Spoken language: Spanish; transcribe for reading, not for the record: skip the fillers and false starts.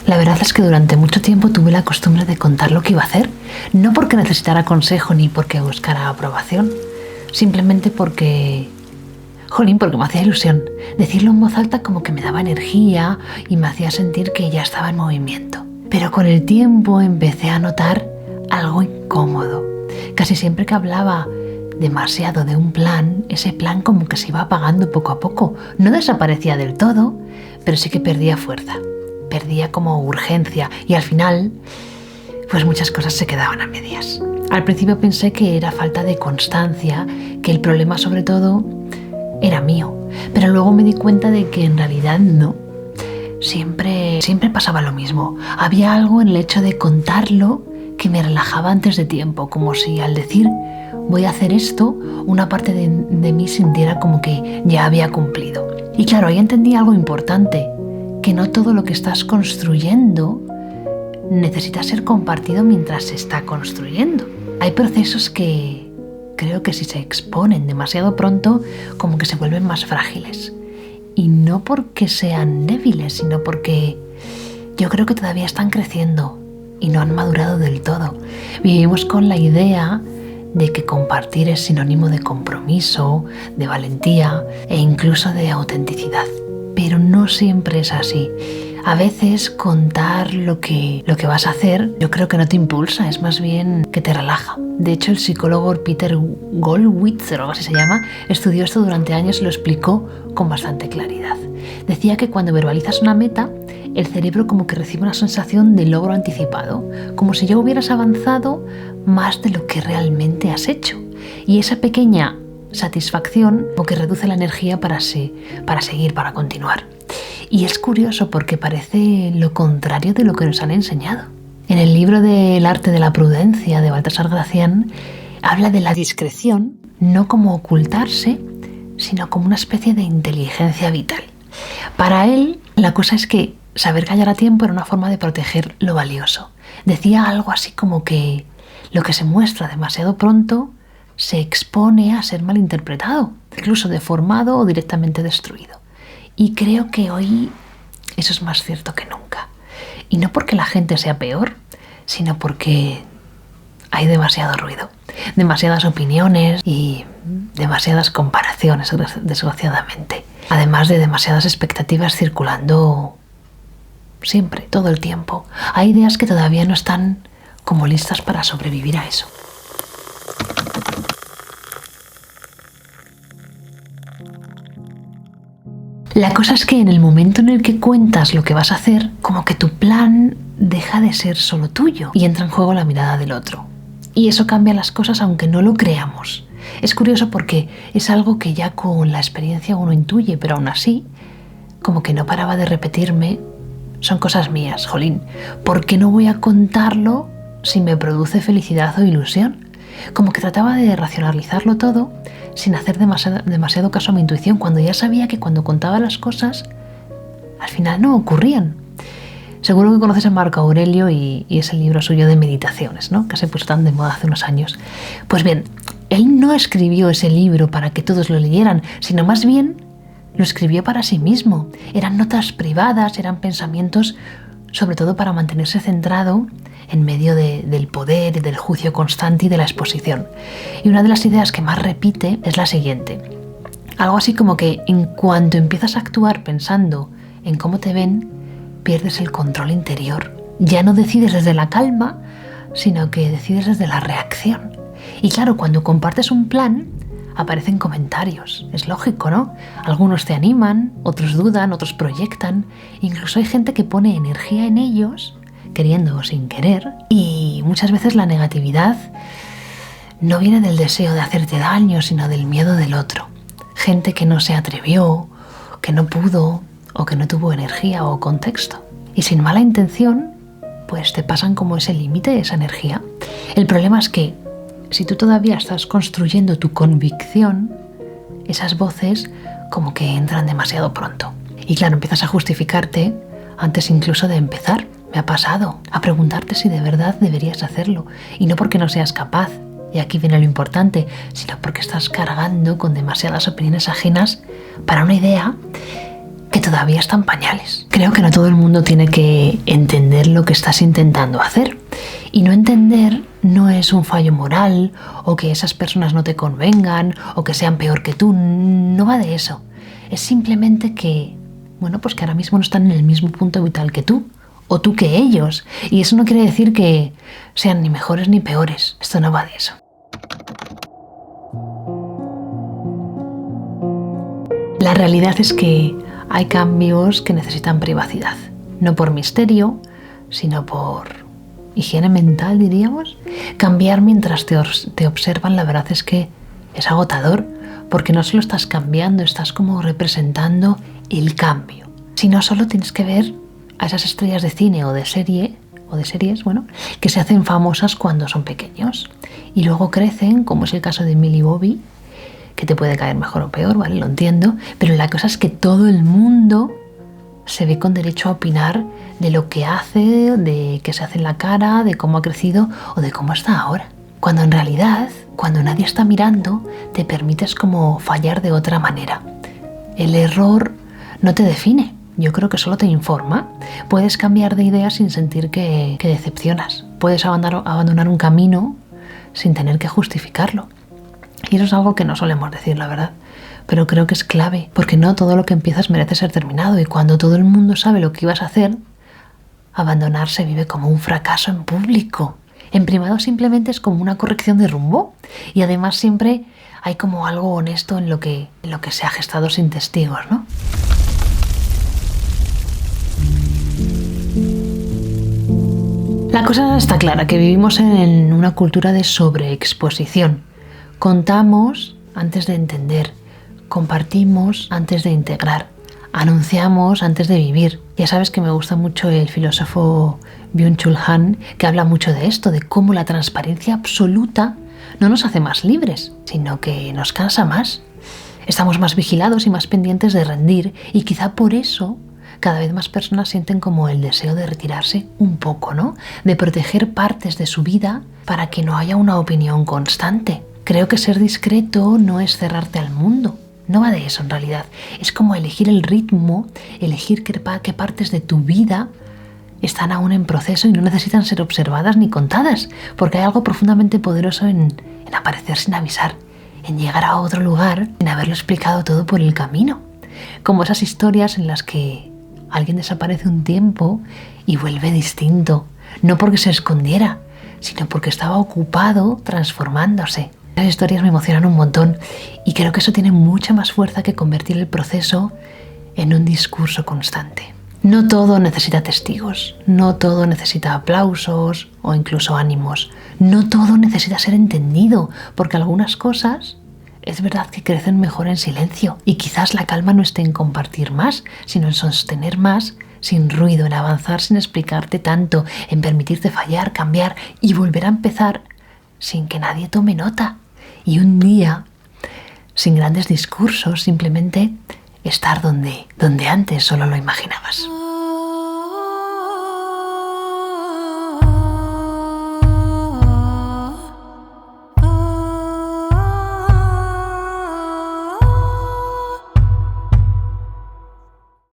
La verdad es que durante mucho tiempo tuve la costumbre de contar lo que iba a hacer, no porque necesitara consejo ni porque buscara aprobación, simplemente porque me hacía ilusión. Decirlo en voz alta como que me daba energía y me hacía sentir que ya estaba en movimiento. Pero con el tiempo empecé a notar algo incómodo. Casi siempre que hablaba demasiado de un plan, ese plan como que se iba apagando poco a poco. No desaparecía del todo, pero sí que perdía fuerza. Perdía como urgencia y al final, pues muchas cosas se quedaban a medias. Al principio pensé que era falta de constancia, que el problema sobre todo era mío, pero luego me di cuenta de que en realidad no. Siempre pasaba lo mismo. Había algo en el hecho de contarlo que me relajaba antes de tiempo, como si al decir voy a hacer esto, una parte de mí sintiera como que ya había cumplido. Y claro, ahí entendí algo importante, que no todo lo que estás construyendo necesita ser compartido mientras se está construyendo. Hay procesos que creo que si se exponen demasiado pronto, como que se vuelven más frágiles. Y no porque sean débiles, sino porque yo creo que todavía están creciendo y no han madurado del todo. Vivimos con la idea de que compartir es sinónimo de compromiso, de valentía e incluso de autenticidad. Pero no siempre es así. A veces contar lo que vas a hacer, yo creo que no te impulsa, es más bien que te relaja. De hecho, el psicólogo Peter Gollwitz, o algo así se llama, estudió esto durante años y lo explicó con bastante claridad. Decía que cuando verbalizas una meta, el cerebro como que recibe una sensación de logro anticipado, como si ya hubieras avanzado más de lo que realmente has hecho. Y esa pequeña satisfacción como que reduce la energía para seguir, para continuar. Y es curioso porque parece lo contrario de lo que nos han enseñado. En el libro de El arte de la prudencia de Baltasar Gracián habla de la discreción no como ocultarse, sino como una especie de inteligencia vital. Para él, la cosa es que saber callar a tiempo era una forma de proteger lo valioso. Decía algo así como que lo que se muestra demasiado pronto se expone a ser malinterpretado, incluso deformado o directamente destruido. Y creo que hoy eso es más cierto que nunca. Y no porque la gente sea peor, sino porque hay demasiado ruido, demasiadas opiniones y demasiadas comparaciones desgraciadamente. Además de demasiadas expectativas circulando siempre, todo el tiempo. Hay ideas que todavía no están como listas para sobrevivir a eso. La cosa es que en el momento en el que cuentas lo que vas a hacer, como que tu plan deja de ser solo tuyo y entra en juego la mirada del otro. Y eso cambia las cosas aunque no lo creamos. Es curioso porque es algo que ya con la experiencia uno intuye, pero aún así, como que no paraba de repetirme, son cosas mías, jolín. ¿Por qué no voy a contarlo si me produce felicidad o ilusión? Como que trataba de racionalizarlo todo sin hacer demasiado caso a mi intuición, cuando ya sabía que cuando contaba las cosas, al final no ocurrían. Seguro que conoces a Marco Aurelio y ese libro suyo de meditaciones, ¿no? Que se puso tan de moda hace unos años. Pues bien, él no escribió ese libro para que todos lo leyeran, sino más bien lo escribió para sí mismo. Eran notas privadas, eran pensamientos, sobre todo para mantenerse centrado en medio del poder y del juicio constante y de la exposición. Y una de las ideas que más repite es la siguiente. Algo así como que en cuanto empiezas a actuar pensando en cómo te ven, pierdes el control interior. Ya no decides desde la calma, sino que decides desde la reacción. Y claro, cuando compartes un plan, aparecen comentarios. Es lógico, ¿no? Algunos te animan, otros dudan, otros proyectan. Incluso hay gente que pone energía en ellos, queriendo o sin querer. Y muchas veces la negatividad no viene del deseo de hacerte daño, sino del miedo del otro. Gente que no se atrevió, que no pudo, o que no tuvo energía o contexto. Y sin mala intención, pues te pasan como ese límite, esa energía. El problema es que si tú todavía estás construyendo tu convicción, esas voces como que entran demasiado pronto. Y claro, empiezas a justificarte antes incluso de empezar. Me ha pasado a preguntarte si de verdad deberías hacerlo. Y no porque no seas capaz, y aquí viene lo importante, sino porque estás cargando con demasiadas opiniones ajenas para una idea que todavía está en pañales. Creo que no todo el mundo tiene que entender lo que estás intentando hacer. Y no entender no es un fallo moral, o que esas personas no te convengan, o que sean peor que tú. No va de eso. Es simplemente que, pues que ahora mismo no están en el mismo punto vital que tú, o tú que ellos. Y eso no quiere decir que sean ni mejores ni peores. Esto no va de eso. La realidad es que hay cambios que necesitan privacidad. No por misterio, sino por higiene mental, diríamos. Cambiar mientras te observan, la verdad es que es agotador, porque no solo estás cambiando, estás como representando el cambio. Si no, solo tienes que ver a esas estrellas de cine o de series, que se hacen famosas cuando son pequeños y luego crecen, como es el caso de Millie Bobby, que te puede caer mejor o peor, ¿vale? Lo entiendo, pero la cosa es que todo el mundo se ve con derecho a opinar de lo que hace, de qué se hace en la cara, de cómo ha crecido o de cómo está ahora. Cuando en realidad, cuando nadie está mirando, te permites como fallar de otra manera. El error no te define, yo creo que solo te informa. Puedes cambiar de idea sin sentir que decepcionas. Puedes abandonar un camino sin tener que justificarlo. Y eso es algo que no solemos decir, la verdad. Pero creo que es clave, porque no todo lo que empiezas merece ser terminado. Y cuando todo el mundo sabe lo que ibas a hacer, abandonar se vive como un fracaso en público. En privado simplemente es como una corrección de rumbo. Y además siempre hay como algo honesto en lo que se ha gestado sin testigos, ¿no? La cosa está clara, que vivimos en una cultura de sobreexposición. Contamos antes de entender, compartimos antes de integrar, anunciamos antes de vivir. Ya sabes que me gusta mucho el filósofo Byung-Chul Han, que habla mucho de esto, de cómo la transparencia absoluta no nos hace más libres, sino que nos cansa más. Estamos más vigilados y más pendientes de rendir, y quizá por eso cada vez más personas sienten como el deseo de retirarse un poco, ¿no? De proteger partes de su vida para que no haya una opinión constante. Creo que ser discreto no es cerrarte al mundo. No va de eso en realidad. Es como elegir el ritmo, elegir qué partes de tu vida están aún en proceso y no necesitan ser observadas ni contadas, porque hay algo profundamente poderoso en aparecer sin avisar, en llegar a otro lugar sin haberlo explicado todo por el camino. Como esas historias en las que alguien desaparece un tiempo y vuelve distinto, no porque se escondiera, sino porque estaba ocupado transformándose. Las historias me emocionan un montón y creo que eso tiene mucha más fuerza que convertir el proceso en un discurso constante. No todo necesita testigos, no todo necesita aplausos o incluso ánimos, no todo necesita ser entendido, porque algunas cosas es verdad que crecen mejor en silencio y quizás la calma no esté en compartir más, sino en sostener más sin ruido, en avanzar sin explicarte tanto, en permitirte fallar, cambiar y volver a empezar sin que nadie tome nota. Y un día, sin grandes discursos, simplemente estar donde antes solo lo imaginabas.